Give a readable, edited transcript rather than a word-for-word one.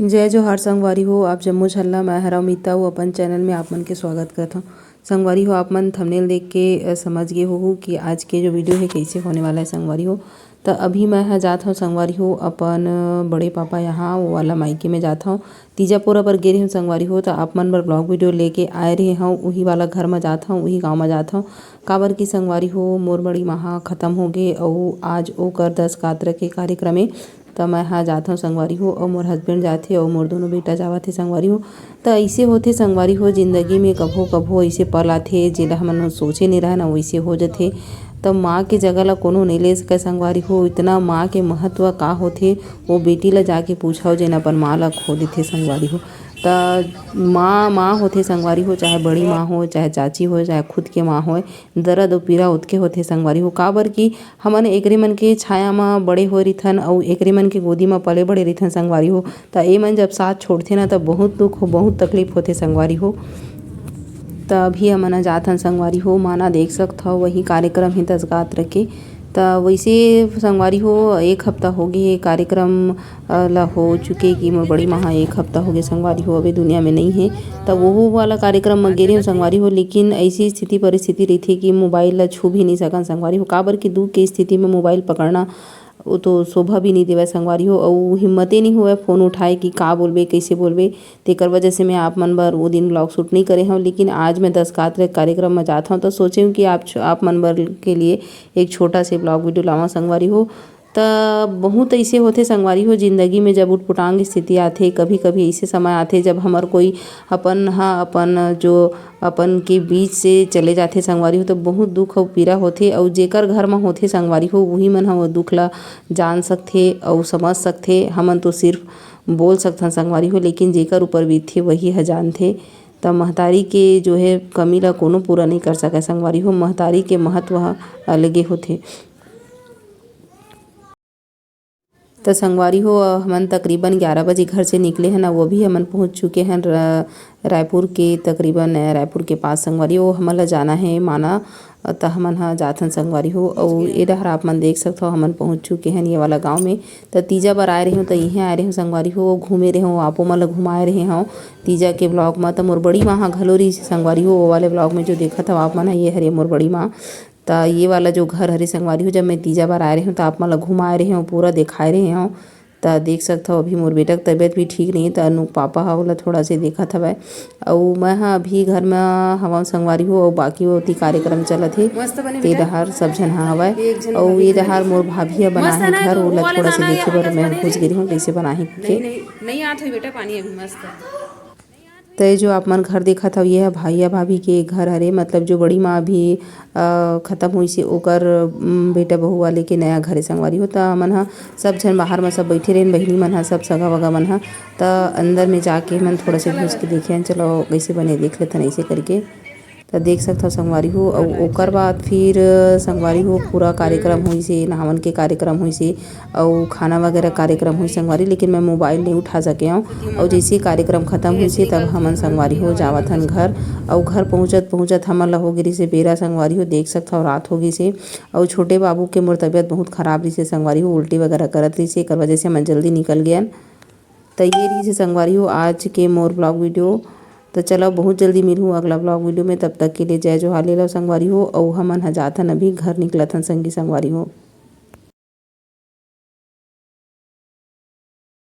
जय जोहार संगवारी हो। आप जम्मो झल्ला मैं हरा मीता हूँ अपन चैनल में आप मन के स्वागत करता हूँ। संगवारी हो, आप मन थंबनेल देख के समझ गए हो कि आज के जो वीडियो है कैसे होने वाला है संगवारी हो। तो अभी मैं जाता हूँ संगवारी हो अपन बड़े पापा यहाँ वो वाला मायके में जाता हूँ। तीजापुरा पर गे रही हूँ संगवारी हो। तो आप मन बर ब्लॉग वीडियो लेके आए रहे हूँ, वही वाला घर में जाता हूँ, वही गाँव में जाता हूँ। काबर की संगवारी हो मोर बड़ी महा खत्म हो गए और आज ओकर 10 कातरा के कार्यक्रम है। तो मैं हाँ जाता हूँ संगवारी हो और मोर हस्बैंड जाते और मोर दोनों बेटा जावत थे संगवारी हो। तो ऐसे होते संगवारी हो जिंदगी में कभो कभो ऐसे पल आथे जेला हमन सोचे नहीं रहा ना वैसे हो जाते। तो माँ के जगह ला कोनो नहीं ले सके संगवारी हो। इतना माँ के महत्व का होथे वो बेटी ला जाके पूछाओ जेन अपन माँ ला खो देथे संगवारी हो। तो माँ होथे संगवारी हो, चाहे बड़ी माँ हो, चाहे चाची हो, चाहे खुद के माँ हो, दर्द और पीड़ा उतके होथे संगवारी हो। काबर की हमन एकरे मन के छाया में बड़े हो रहिथन और एकरे मन के गोदी में पले बड़े रहिथन संगवारी हो। तो ए मन जब साथ छोड़थे ना तो बहुत दुख हो, बहुत तकलीफ होथे संगवारी हो। तो अभी हमन जाथन संगवारी हो, माना देख सकत हो वही कार्यक्रम ही 10 गात्र के। तो वैसे संगवारी हो 1 हफ्ता हो गए कार्यक्रम ला हो चुके कि मोर बड़ी माँ 1 हफ्ता हो गए संगवारी हो अभी दुनिया में नहीं है। तो वो वाला कार्यक्रम में गे रही हूँ संगवारी हो। लेकिन ऐसी स्थिति परिस्थिति रही थी कि मोबाइल ला छू भी नहीं सकन संगवारी हो। काबर की दुख के स्थिति में मोबाइल पकड़ना वो तो शोभा भी नहीं देवे संगवारी हो और हिम्मते नहीं हुआ फ़ोन उठाए कि का बोलबे कैसे बोलबे। तेकर वजह से मैं आप मन बर वो दिन ब्लॉग शूट नहीं करे हूँ। लेकिन आज मैं 10 कातरे कार्यक्रम में जाता हूँ तो सोचे हूँ कि आप मन बर के लिए एक छोटा से ब्लॉग वीडियो लावा संगवारी हो। तो बहुत ऐसे होते संगवारी हो जिंदगी में जब उटपुटांग स्थिति आथे, कभी कभी ऐसे समय आथे जब हमार कोई अपन जो अपन के बीच से चले जाथे संगवारी हो। तो बहुत दुख और पीड़ा होथे और जेकर घर में होथे संगवारी हो वही मन ह वो दुख ला जान सकथे और समझ सकथे। हमन तो सिर्फ बोल सकथन संगवारी हो, लेकिन जेकर ऊपर बीतथे वही ह जानथे। तो महतारी के जो है कमी ला कोनो पूरा नहीं कर सके संगवारी हो। महतारी के महत्व ह अलगे होथे। तो संगवारी हो हमन तकरीबन 11 बजे घर से निकले हैं ना, वो भी हमन पहुंच चुके हैं रायपुर के तकरीबन रायपुर के पास संगवारी हो। हमन ला जाना है माना। तो हमन हाँ जाथन संगवारी हो और ये डहर आप मन देख सकते हो हमन पहुंच चुके हैं ये वाला गांव में। तो तीजा बार आए रहे हूँ तो यहीं आए रहे हूँ संगवारी हो, घूमे रहे हूँ आपो मन ला घुमाए रहे हूँ तीजा के ब्लॉग में। तो मोर बड़ी माँ हाँ घलोरी संगवारी हो वो वाले ब्लॉग में जो देखा था आप मन ये हरे मोर बड़ी माँ। तो ये वाला जो घर हरे संगवारी हो जब मैं तीजा बार आए रही हूँ तो आप मन ला घुमाए रहे हूँ, पूरा दिखाए रहे हूँ। तो देख सकते हो अभी मोर बेटा की तबीयत भी ठीक नहीं है तो अनु पापा हा ओला थोड़ा से देखा था वह और मैं हाँ अभी घर में हवा संगवारी हो और बाकी होती कार्यक्रम चलत है। ते डहार सब झन हाँ हवय और ये डहार मोर भाभी हा बना है घर ओला थोड़ा से देखे बर मैं पूछ गई हूँ कैसे बना है के। नहीं आत हुई बेटा पानी अभी मस्त है। तो जो आप मन घर देखा था ये है भाई या भाभी के घर हरे, मतलब जो बड़ी माँ भी ख़त्म हुई से ओकर बेटा बहू वाले के नया घरे संगवारी हो। तो मन हा सब झन बाहर में सब बैठे रहे बहिनी मन हा सब सगा वगा मन हा। तो अंदर में जाके मन थोड़ा से घुस के देखे चलो कैसे बने देख लेते ऐसे करके। तो देख सकते हो संगवारी हो और ओकर बाद फिर संगवारी हो पूरा कार्यक्रम हुई से नहावन के कार्यक्रम हुई से और खाना वगैरह कार्यक्रम हुई संगवारी। लेकिन मैं मोबाइल नहीं उठा सके हूँ और जैसे कार्यक्रम खत्म हुई से तब हमन संगवारी हो जावत हन घर। और घर पहुँचत हमन ला हो गिरी से बेरा संगवारी हो। देख सकते हो रात हो गई से और छोटे बाबू के मोर तबीयत बहुत खराब रही से संगवारी हो, उल्टी वगैरह करत रही से, एकर वजह से हमन जल्दी निकल गए। तो ये रही से संगवारी हो आज के मोर ब्लॉग वीडियो। तो चलो बहुत जल्दी मिलूँ अगला ब्लॉग वीडियो में, तब तक के लिए जय जोहार ले लो संगवारी हो और हमन ह जाथन अभी घर निकलथन संगी संगवारी हो।